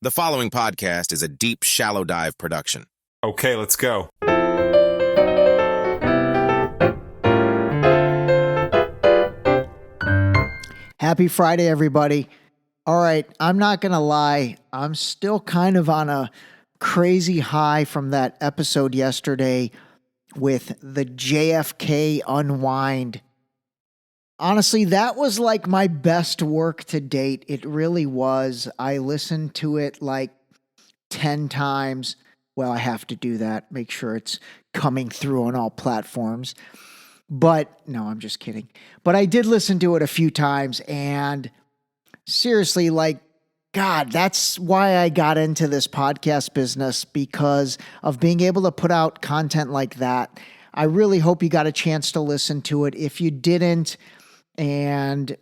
The following podcast is a deep, shallow dive production. Okay, let's go. Happy Friday, everybody. All right, I'm not going to lie. I'm still kind of on a crazy high from that episode yesterday with the JFK unwind. Honestly, that was like my best work to date. It really was. I listened to it like 10 times. Well, I have to do that. Make sure it's coming through on all platforms. But no, I'm just kidding. But I did listen to it a few times, and seriously, like, God, that's why I got into this podcast business, because of being able to put out content like that. I really hope you got a chance to listen to it. If you didn't, and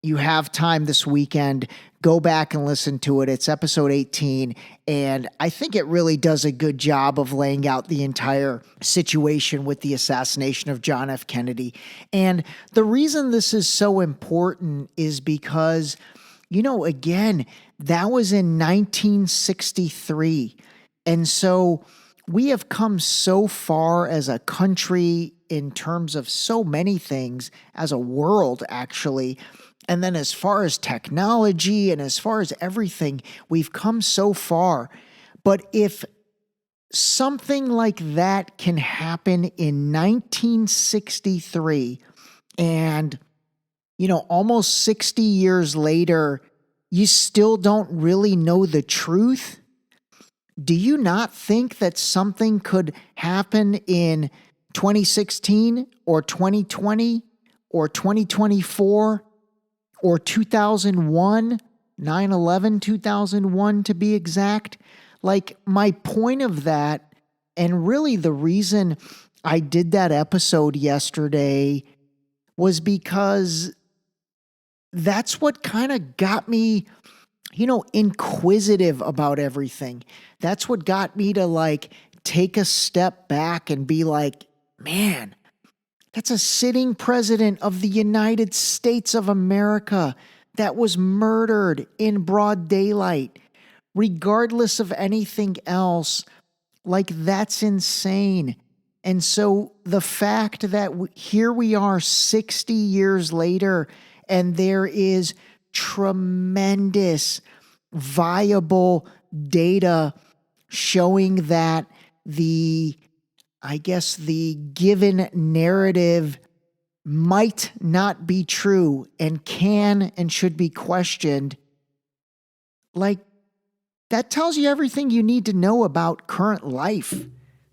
you have time this weekend, go back and listen to it. It's episode 18, and I think it really does a good job of laying out the entire situation with the assassination of John F. Kennedy. And the reason this is so important is because, you know, again, that was in 1963. And so we have come so far as a country in terms of so many things, as a world, actually. And then as far as technology and as far as everything, we've come so far. But if something like that can happen in 1963 and, you know, almost 60 years later, you still don't really know the truth, do you not think that something could happen in 2016 or 2020 or 2024 or 2001, 9/11, 2001 to be exact? Like, my point of that, and really the reason I did that episode yesterday, was because that's what kind of got me, you know, inquisitive about everything. That's what got me to like take a step back and be like, man, that's a sitting president of the United States of America that was murdered in broad daylight, regardless of anything else. Like, that's insane. And so the fact that here we are 60 years later, and there is tremendous, viable data showing that the given narrative might not be true and can and should be questioned, like, that tells you everything you need to know about current life.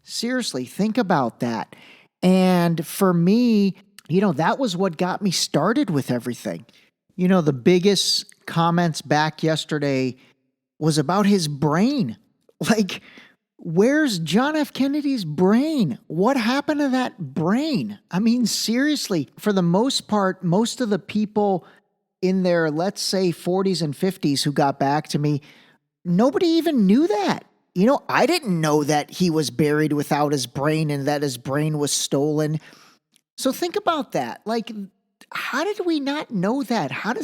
Seriously, think about that. And for me, you know, that was what got me started with everything. You know, the biggest comments back yesterday was about his brain. Like, where's John F. Kennedy's brain? What happened to that brain? I mean, seriously, for the most part, most of the people in their, let's say, 40s and 50s who got back to me, nobody even knew that. You know, I didn't know that he was buried without his brain and that his brain was stolen. So think about that. Like, how did we not know that? How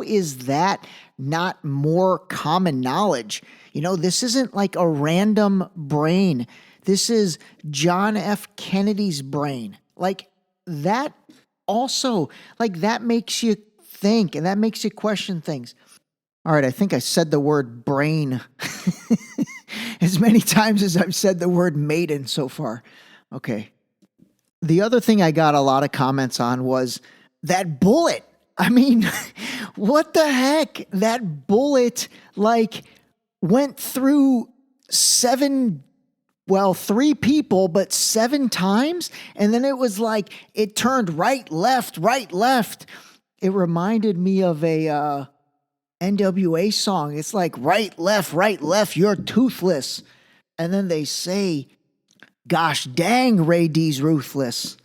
is that not more common knowledge? You know, this isn't like a random brain. This is John F. Kennedy's brain. Like, that also, like, that makes you think and that makes you question things. All right, I think I said the word brain as many times as I've said the word maiden so far. Okay. The other thing I got a lot of comments on was that bullet. I mean, what the heck? That bullet, like, went through three people, but 7 times. And then it was like, it turned right, left. It reminded me of a NWA song. It's like, right, left, you're toothless. And then they say, gosh dang, Ray D's ruthless.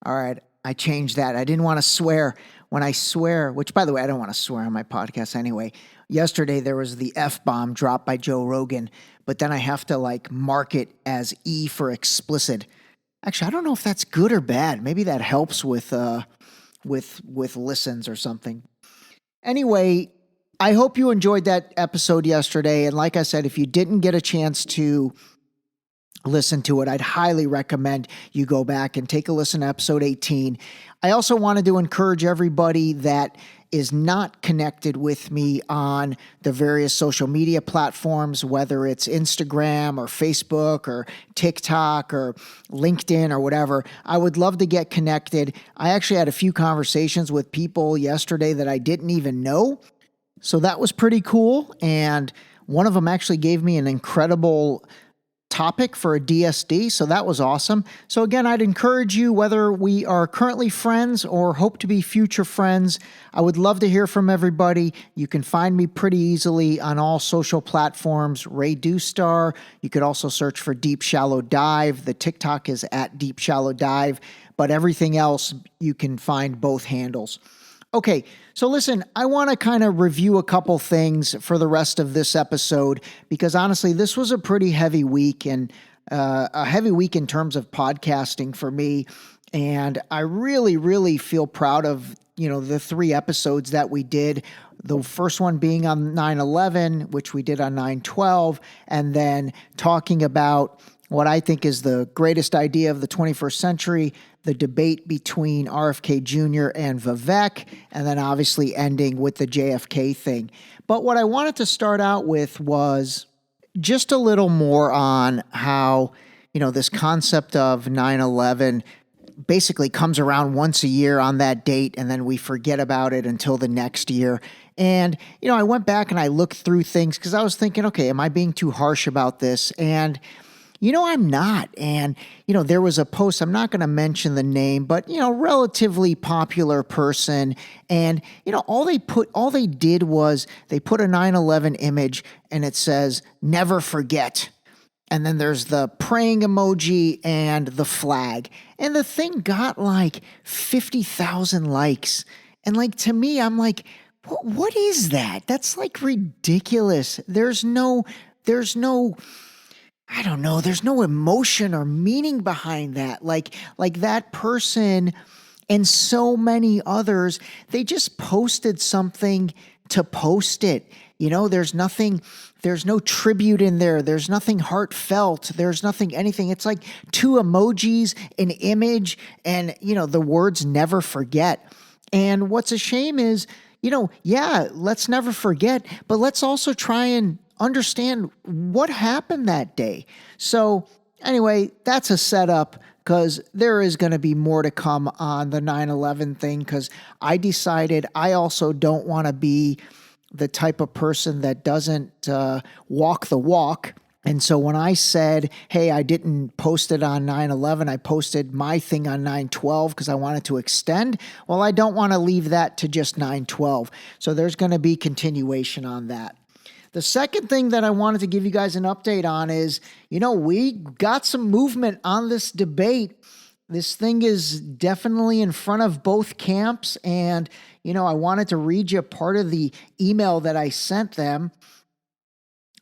All right, I changed that. I didn't want to swear. When I swear, which, by the way, I don't want to swear on my podcast anyway. Yesterday, there was the F-bomb dropped by Joe Rogan, but then I have to like mark it as E for explicit. Actually, I don't know if that's good or bad. Maybe that helps with listens or something. Anyway, I hope you enjoyed that episode yesterday. And like I said, if you didn't get a chance to listen to it, I'd highly recommend you go back and take a listen to episode 18. I also wanted to encourage everybody that is not connected with me on the various social media platforms, whether it's Instagram or Facebook or TikTok or LinkedIn or whatever. I would love to get connected. I actually had a few conversations with people yesterday that I didn't even know. So that was pretty cool. And one of them actually gave me an incredible topic for a DSD. So that was awesome. So again, I'd encourage you, whether we are currently friends or hope to be future friends, I would love to hear from everybody. You can find me pretty easily on all social platforms, Ray Dustar. You could also search for Deep Shallow Dive. The TikTok is at Deep Shallow Dive, but everything else, you can find both handles. Okay, so listen, I want to kind of review a couple things for the rest of this episode because honestly, this was a pretty heavy week and a heavy week in terms of podcasting for me. And I really, really feel proud of, the 3 episodes that we did. The first one being on 9/11, which we did on 9/12, and then talking about what I think is the greatest idea of the 21st century, the debate between RFK Jr. and Vivek, and then obviously ending with the JFK thing. But what I wanted to start out with was just a little more on how, this concept of 9/11 basically comes around once a year on that date, and then we forget about it until the next year. And, I went back and I looked through things because I was thinking, okay, am I being too harsh about this? And I'm not. And, there was a post, I'm not going to mention the name, but, relatively popular person. And, all they did was they put a 9/11 image and it says, never forget. And then there's the praying emoji and the flag. And the thing got like 50,000 likes. And to me, I'm like, what is that? That's like ridiculous. There's no, I don't know, there's no emotion or meaning behind that. Like that person and so many others, they just posted something to post it. There's no tribute in there. There's nothing heartfelt. There's nothing, anything. It's like 2 emojis, an image, and, the words never forget. And what's a shame is, let's never forget, but let's also try and understand what happened that day. So anyway, that's a setup because there is going to be more to come on the 9/11 thing because I decided I also don't want to be the type of person that doesn't walk the walk. And so when I said, hey, I didn't post it on 9/11, I posted my thing on 9/12 because I wanted to extend. Well, I don't want to leave that to just 9/12. So there's going to be continuation on that. The second thing that I wanted to give you guys an update on is, we got some movement on this debate. This thing is definitely in front of both camps. And, I wanted to read you part of the email that I sent them.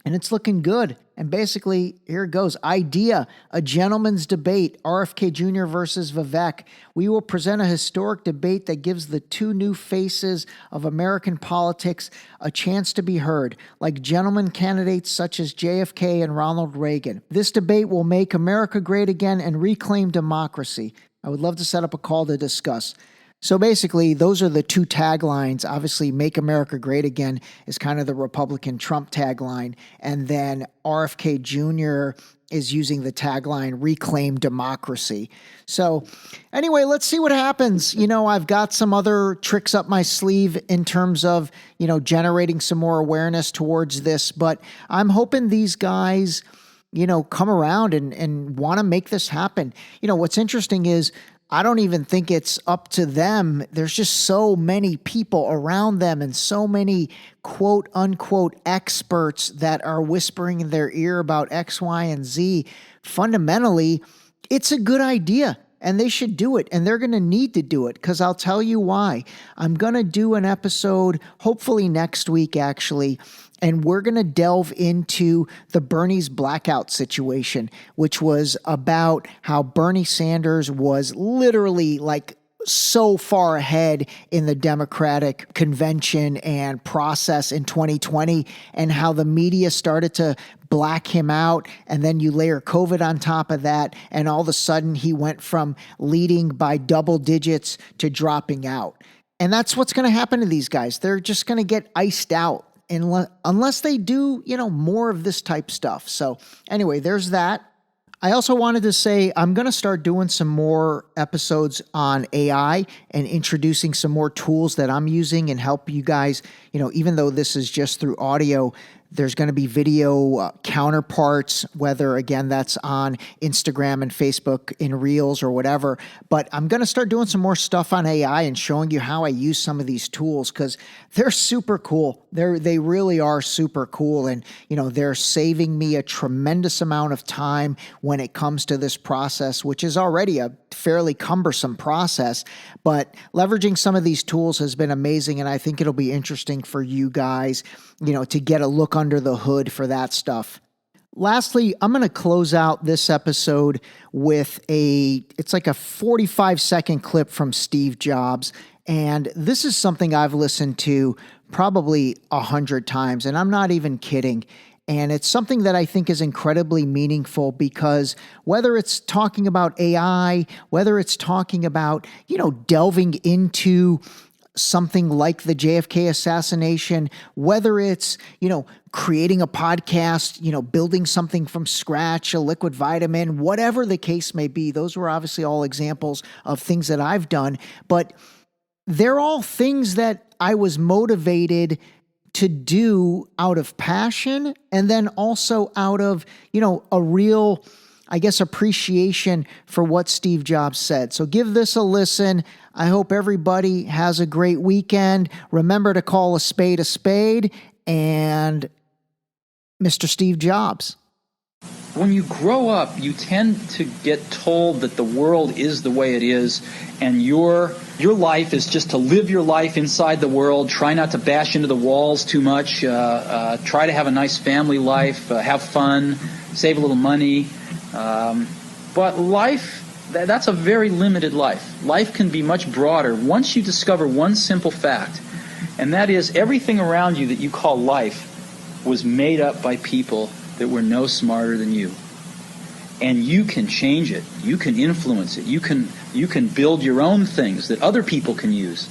And it's looking good. And basically, here it goes. Idea, a gentleman's debate, RFK Jr. versus Vivek. We will present a historic debate that gives the 2 new faces of American politics a chance to be heard, like gentlemen candidates such as JFK and Ronald Reagan. This debate will make America great again and reclaim democracy. I would love to set up a call to discuss. So basically, those are the 2 taglines. Obviously, Make America Great Again is kind of the Republican Trump tagline. And then RFK Jr. is using the tagline, Reclaim Democracy. So anyway, let's see what happens. I've got some other tricks up my sleeve in terms of, generating some more awareness towards this. But I'm hoping these guys, come around and want to make this happen. What's interesting is, I don't even think it's up to them. There's just so many people around them and so many quote unquote experts that are whispering in their ear about X, Y, and Z. Fundamentally, it's a good idea and they should do it, and they're going to need to do it because I'll tell you why. I'm going to do an episode, hopefully next week actually, and we're going to delve into the Bernie's blackout situation, which was about how Bernie Sanders was literally like so far ahead in the Democratic convention and process in 2020, and how the media started to black him out. And then you layer COVID on top of that, and all of a sudden he went from leading by double digits to dropping out. And that's what's going to happen to these guys. They're just going to get iced out unless they do, more of this type stuff. So anyway, there's that. I also wanted to say I'm going to start doing some more episodes on AI and introducing some more tools that I'm using and help you guys, even though this is just through audio, there's going to be video counterparts, whether, again, that's on Instagram and Facebook in Reels or whatever. But I'm going to start doing some more stuff on AI and showing you how I use some of these tools, because they're super cool. They really are super cool. And, they're saving me a tremendous amount of time when it comes to this process, which is already a fairly cumbersome process. But leveraging some of these tools has been amazing. And I think it'll be interesting for you guys, to get a look under the hood for that stuff. Lastly, I'm going to close out this episode with it's like a 45-second clip from Steve Jobs. And this is something I've listened to probably 100 times, and I'm not even kidding. And it's something that I think is incredibly meaningful, because whether it's talking about AI, whether it's talking about, delving into something like the JFK assassination, whether it's, creating a podcast, building something from scratch, a liquid vitamin, whatever the case may be. Those were obviously all examples of things that I've done, but they're all things that I was motivated to do out of passion, and then also out of, a real, appreciation for what Steve Jobs said. So give this a listen. I hope everybody has a great weekend. Remember to call a spade, and Mr. Steve Jobs. When you grow up, you tend to get told that the world is the way it is, and your life is just to live your life inside the world, try not to bash into the walls too much, try to have a nice family life, have fun, save a little money. But life, that's a very limited life. Life can be much broader once you discover one simple fact, and that is everything around you that you call life was made up by people that were no smarter than you. And you can change it. You can influence it. You can build your own things that other people can use.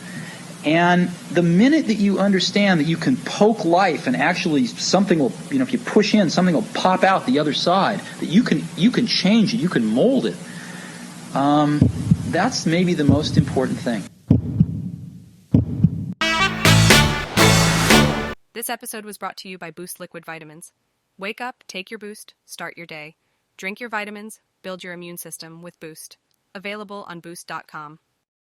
And the minute that you understand that you can poke life and actually something will, if you push in, something will pop out the other side, that you can change it, you can mold it, that's maybe the most important thing. This episode was brought to you by Boost Liquid Vitamins. Wake up, take your Boost, start your day. Drink your vitamins, build your immune system with Boost. Available on Boost.com.